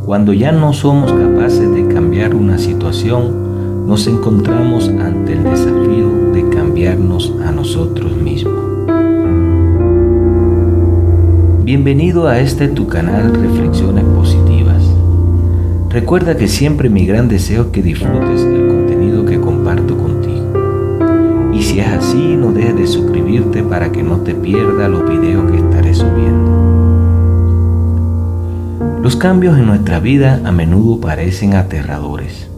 Cuando ya no somos capaces de cambiar una situación, nos encontramos ante el desafío de cambiarnos a nosotros mismos. Bienvenido a tu canal Reflexiones Positivas. Recuerda que siempre mi gran deseo es que disfrutes el contenido que comparto contigo. Y si es así, no dejes de suscribirte para que no te pierdas los videos que estaré subiendo. Los cambios en nuestra vida a menudo parecen aterradores,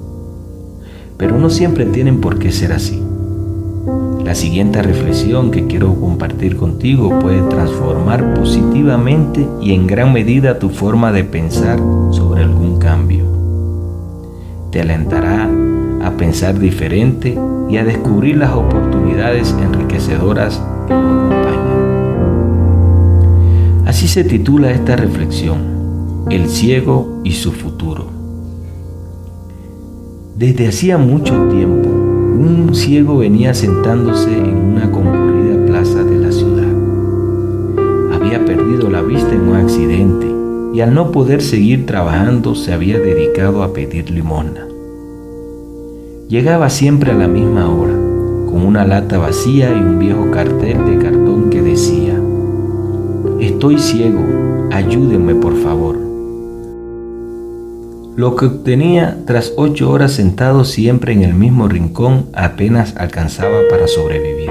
pero no siempre tienen por qué ser así. La siguiente reflexión que quiero compartir contigo puede transformar positivamente y en gran medida tu forma de pensar sobre algún cambio. Te alentará a pensar diferente y a descubrir las oportunidades enriquecedoras que lo acompañan. Así se titula esta reflexión: El ciego y su futuro. Desde hacía mucho tiempo, un ciego venía sentándose en una concurrida plaza de la ciudad. Había perdido la vista en un accidente y al no poder seguir trabajando se había dedicado a pedir limosna. Llegaba siempre a la misma hora, con una lata vacía y un viejo cartel de cartón que decía: «Estoy ciego, ayúdenme por favor». Lo que obtenía tras 8 horas sentado siempre en el mismo rincón apenas alcanzaba para sobrevivir.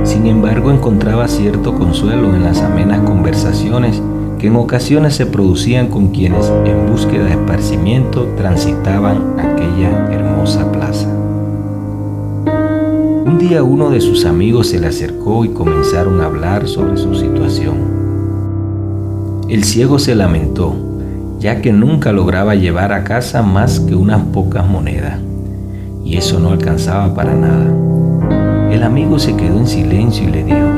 Sin embargo, encontraba cierto consuelo en las amenas conversaciones que en ocasiones se producían con quienes, en búsqueda de esparcimiento, transitaban aquella hermosa plaza. Un día uno de sus amigos se le acercó y comenzaron a hablar sobre su situación. El ciego se lamentó, ya que nunca lograba llevar a casa más que unas pocas monedas, y eso no alcanzaba para nada. El amigo se quedó en silencio y le dijo: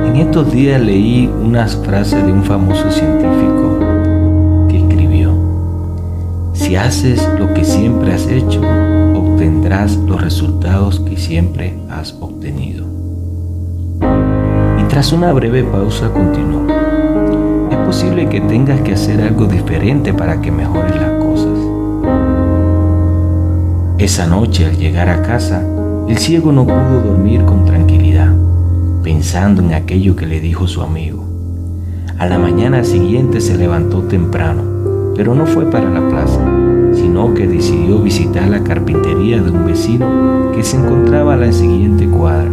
«En estos días leí unas frases de un famoso científico que escribió: si haces lo que siempre has hecho, obtendrás los resultados que siempre has obtenido». Y tras una breve pausa continuó: «Es posible que tengas que hacer algo diferente para que mejoren las cosas». Esa noche, al llegar a casa, el ciego no pudo dormir con tranquilidad, pensando en aquello que le dijo su amigo. A la mañana siguiente se levantó temprano, pero no fue para la plaza, sino que decidió visitar la carpintería de un vecino que se encontraba a la siguiente cuadra.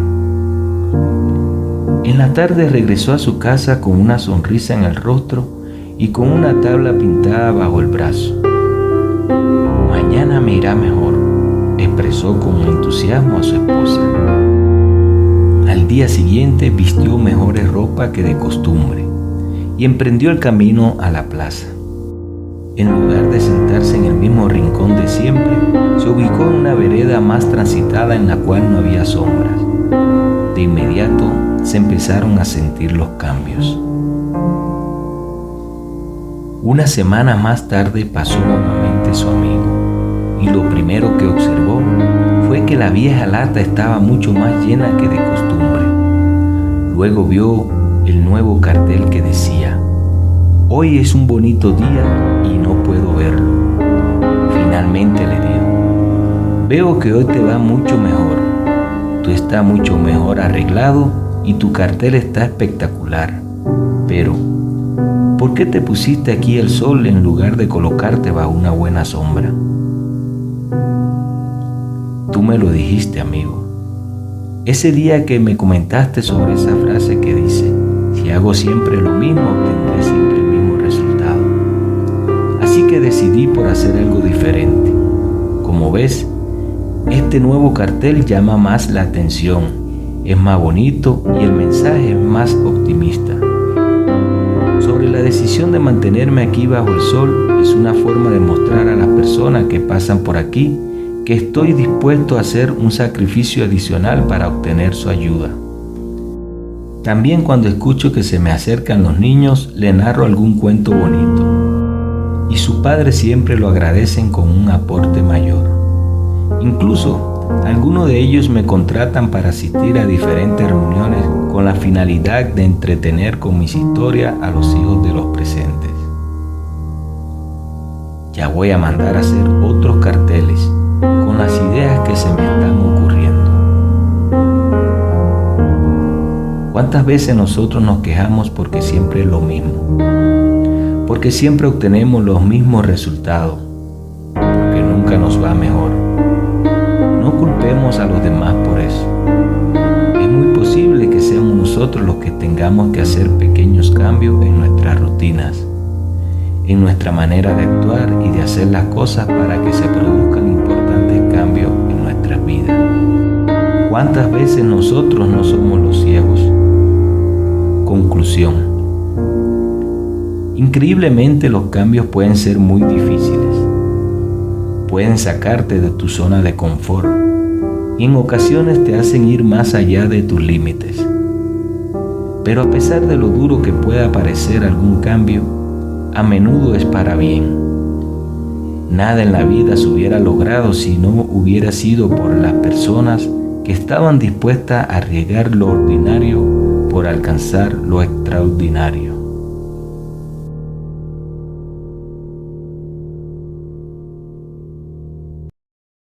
En la tarde regresó a su casa con una sonrisa en el rostro y con una tabla pintada bajo el brazo. «Mañana me irá mejor», expresó con entusiasmo a su esposa. Al día siguiente vistió mejores ropas que de costumbre y emprendió el camino a la plaza. En lugar de sentarse en el mismo rincón de siempre, se ubicó en una vereda más transitada en la cual no había sombras. De inmediato se empezaron a sentir los cambios. Una semana más tarde pasó nuevamente su amigo, y lo primero que observó fue que la vieja lata estaba mucho más llena que de costumbre. Luego vio el nuevo cartel que decía: «Hoy es un bonito día y no puedo verlo». Finalmente le dijo: «Veo que hoy te va mucho mejor. Tú estás mucho mejor arreglado y tu cartel está espectacular. Pero, ¿por qué te pusiste aquí al sol en lugar de colocarte bajo una buena sombra?». «Tú me lo dijiste, amigo. Ese día que me comentaste sobre esa frase que dice: si hago siempre lo mismo, obtendré siempre el mismo resultado. Así que decidí por hacer algo diferente. Como ves, este nuevo cartel llama más la atención, es más bonito y el mensaje es más optimista. Sobre la decisión de mantenerme aquí bajo el sol, es una forma de mostrar a las personas que pasan por aquí que estoy dispuesto a hacer un sacrificio adicional para obtener su ayuda. También cuando escucho que se me acercan los niños, le narro algún cuento bonito, y sus padres siempre lo agradecen con un aporte mayor. Incluso, algunos de ellos me contratan para asistir a diferentes reuniones con la finalidad de entretener con mis historias a los hijos de los presentes. Ya voy a mandar a hacer otros carteles con las ideas que se me están ocurriendo. ¿Cuántas veces nosotros nos quejamos porque siempre es lo mismo? Porque siempre obtenemos los mismos resultados, porque nunca nos va mejor. No culpemos a los demás por eso. Es muy posible que seamos nosotros los que tengamos que hacer pequeños cambios en nuestras rutinas, en nuestra manera de actuar y de hacer las cosas para que se produzcan importantes cambios en nuestras vidas. ¿Cuántas veces nosotros no somos los ciegos? Conclusión. Increíblemente los cambios pueden ser muy difíciles. Pueden sacarte de tu zona de confort y en ocasiones te hacen ir más allá de tus límites. Pero a pesar de lo duro que pueda parecer algún cambio, a menudo es para bien. Nada en la vida se hubiera logrado si no hubiera sido por las personas que estaban dispuestas a arriesgar lo ordinario por alcanzar lo extraordinario.